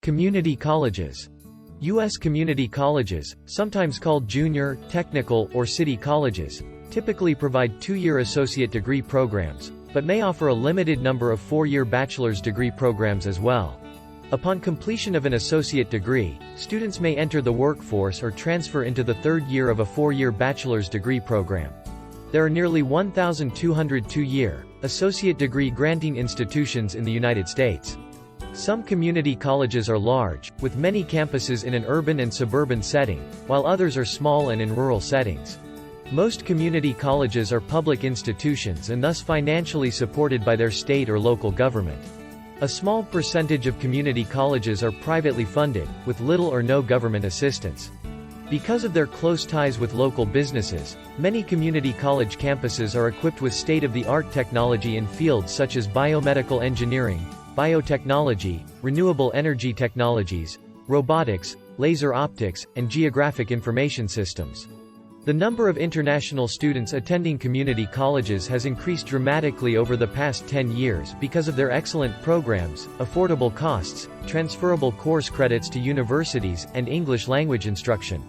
Community colleges. U.S. community colleges, sometimes called junior, technical, or city colleges, typically provide two-year associate degree programs, but may offer a limited number of four-year bachelor's degree programs as well. Upon completion of an associate degree, students may enter the workforce or transfer into the third year of a four-year bachelor's degree program. There are nearly 1,200 two-year, associate degree granting institutions in the United States. Some community colleges are large, with many campuses in an urban and suburban setting, while others are small and in rural settings. Most community colleges are public institutions and thus financially supported by their state or local government. A small percentage of community colleges are privately funded, with little or no government assistance. Because of their close ties with local businesses, many community college campuses are equipped with state-of-the-art technology in fields such as biomedical engineering, biotechnology, renewable energy technologies, robotics, laser optics, and geographic information systems. The number of international students attending community colleges has increased dramatically over the past 10 years because of their excellent programs, affordable costs, transferable course credits to universities, and English language instruction.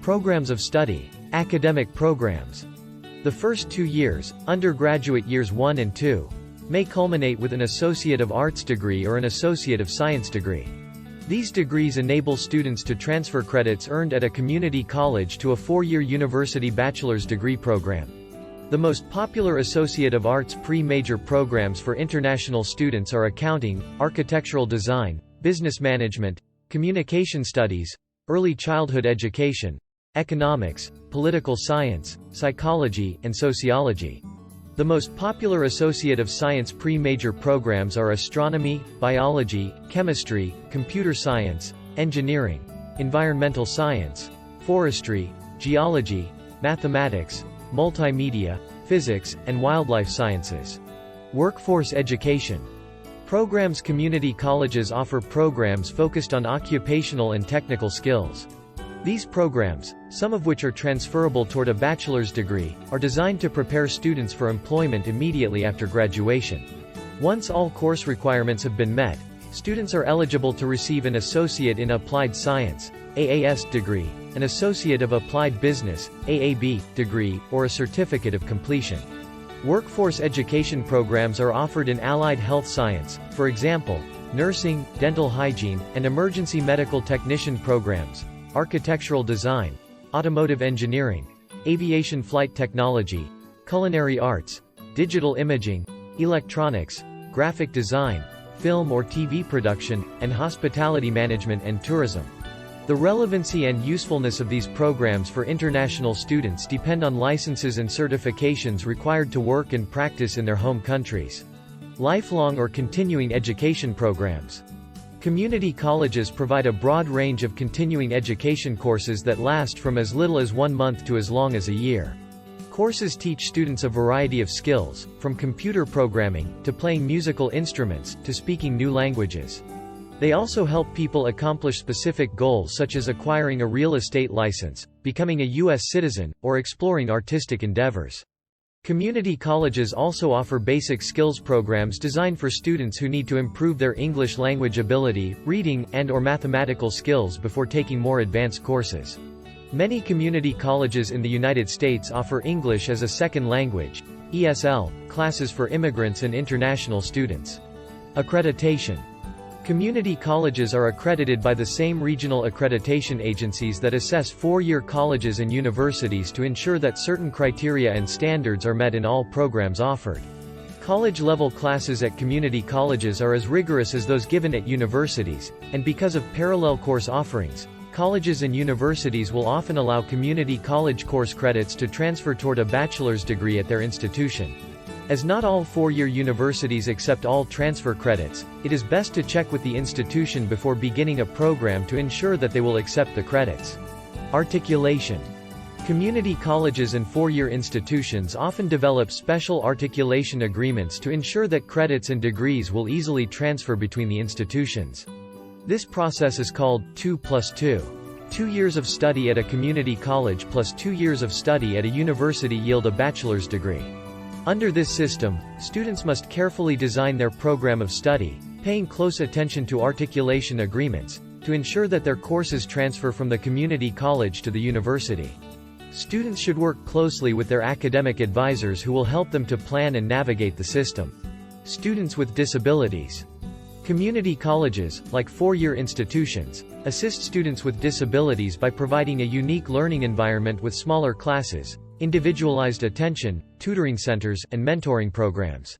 Programs of study. Academic programs. The first 2 years, undergraduate years 1 and 2, may culminate with an Associate of Arts degree or an Associate of Science degree. These degrees enable students to transfer credits earned at a community college to a four-year university bachelor's degree program. The most popular Associate of Arts pre-major programs for international students are accounting, architectural design, business management, communication studies, early childhood education, economics, political science, psychology, and sociology. The most popular Associate of Science pre-major programs are astronomy, biology, chemistry, computer science, engineering, environmental science, forestry, geology, mathematics, multimedia, physics, and wildlife sciences. Workforce education. Programs. Community colleges offer programs focused on occupational and technical skills. These programs, some of which are transferable toward a bachelor's degree, are designed to prepare students for employment immediately after graduation. Once all course requirements have been met, students are eligible to receive an Associate in Applied Science (AAS) degree, an Associate of Applied Business (AAB) degree, or a Certificate of Completion. Workforce education programs are offered in allied health science, for example, nursing, dental hygiene, and emergency medical technician programs, architectural design, automotive engineering, aviation flight technology, culinary arts, digital imaging, electronics, graphic design, film or TV production, and hospitality management and tourism. The relevancy and usefulness of these programs for international students depend on licenses and certifications required to work and practice in their home countries. Lifelong or continuing education programs. Community colleges provide a broad range of continuing education courses that last from as little as 1 month to as long as a year. Courses teach students a variety of skills, from computer programming, to playing musical instruments, to speaking new languages. They also help people accomplish specific goals such as acquiring a real estate license, becoming a U.S. citizen, or exploring artistic endeavors. Community colleges also offer basic skills programs designed for students who need to improve their English language ability, reading, and/or mathematical skills before taking more advanced courses. Many community colleges in the United States offer English as a second language (ESL) classes for immigrants and international students. Accreditation. Community colleges are accredited by the same regional accreditation agencies that assess four-year colleges and universities to ensure that certain criteria and standards are met in all programs offered. College-level classes at community colleges are as rigorous as those given at universities, and because of parallel course offerings, colleges and universities will often allow community college course credits to transfer toward a bachelor's degree at their institution. As not all four-year universities accept all transfer credits, it is best to check with the institution before beginning a program to ensure that they will accept the credits. Articulation. Community colleges and four-year institutions often develop special articulation agreements to ensure that credits and degrees will easily transfer between the institutions. This process is called 2+2. 2 years of study at a community college plus 2 years of study at a university yield a bachelor's degree. Under this system, students must carefully design their program of study, paying close attention to articulation agreements, to ensure that their courses transfer from the community college to the university. Students should work closely with their academic advisors who will help them to plan and navigate the system. Students with disabilities. Community colleges, like four-year institutions, assist students with disabilities by providing a unique learning environment with smaller classes, individualized attention, tutoring centers, and mentoring programs.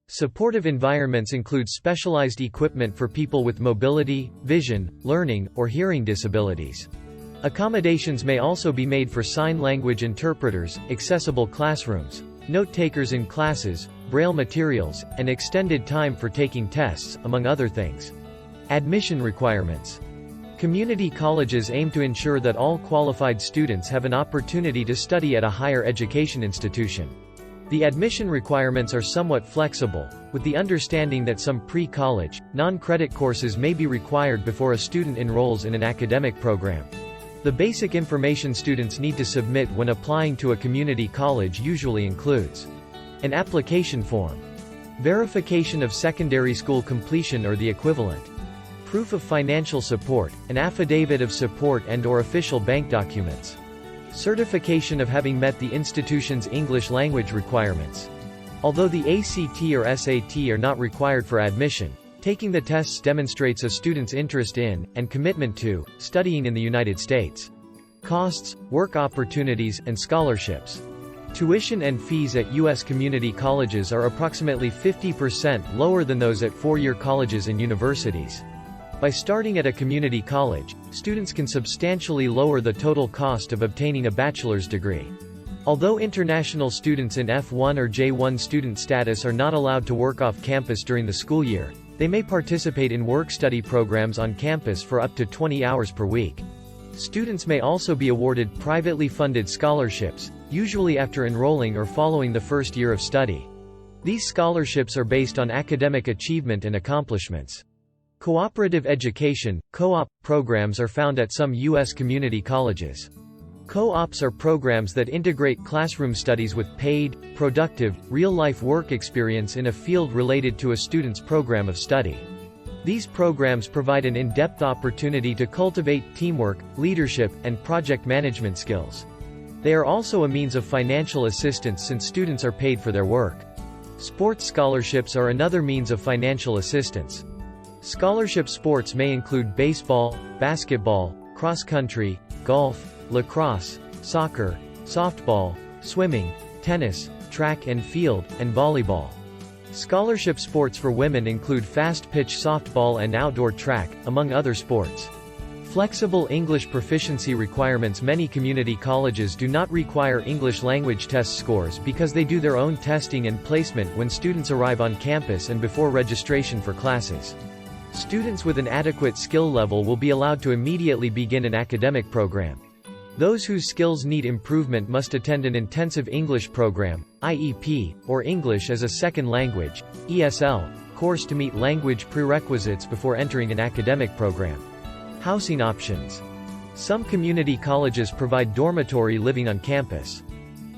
Supportive environments include specialized equipment for people with mobility, vision, learning, or hearing disabilities. Accommodations may also be made for sign language interpreters, accessible classrooms, note-takers in classes, braille materials, and extended time for taking tests, among other things. Admission requirements. Community colleges aim to ensure that all qualified students have an opportunity to study at a higher education institution. The admission requirements are somewhat flexible, with the understanding that some pre-college, non-credit courses may be required before a student enrolls in an academic program. The basic information students need to submit when applying to a community college usually includes an application form, verification of secondary school completion or the equivalent, proof of financial support, an affidavit of support and/or official bank documents, certification of having met the institution's English language requirements. Although the ACT or SAT are not required for admission, taking the tests demonstrates a student's interest in, and commitment to, studying in the United States. Costs, work opportunities, and scholarships. Tuition and fees at U.S. community colleges are approximately 50% lower than those at four-year colleges and universities. By starting at a community college, students can substantially lower the total cost of obtaining a bachelor's degree. Although international students in F1 or J1 student status are not allowed to work off campus during the school year, they may participate in work-study programs on campus for up to 20 hours per week. Students may also be awarded privately funded scholarships, usually after enrolling or following the first year of study. These scholarships are based on academic achievement and accomplishments. Cooperative education, co-op, programs are found at some U.S. community colleges. Co-ops are programs that integrate classroom studies with paid, productive, real-life work experience in a field related to a student's program of study. These programs provide an in-depth opportunity to cultivate teamwork, leadership, and project management skills. They are also a means of financial assistance since students are paid for their work. Sports scholarships are another means of financial assistance. Scholarship sports may include baseball, basketball, cross-country, golf, lacrosse, soccer, softball, swimming, tennis, track and field, and volleyball. Scholarship sports for women include fast-pitch softball and outdoor track, among other sports. Flexible English proficiency requirements. Many community colleges do not require English language test scores because they do their own testing and placement when students arrive on campus and before registration for classes. Students with an adequate skill level will be allowed to immediately begin an academic program. Those whose skills need improvement must attend an intensive English program, IEP, or English as a Second Language, ESL, course to meet language prerequisites before entering an academic program. Housing options. Some community colleges provide dormitory living on campus.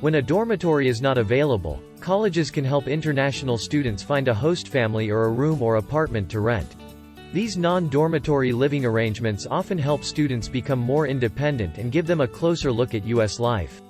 When a dormitory is not available, colleges can help international students find a host family or a room or apartment to rent. These non-dormitory living arrangements often help students become more independent and give them a closer look at U.S. life.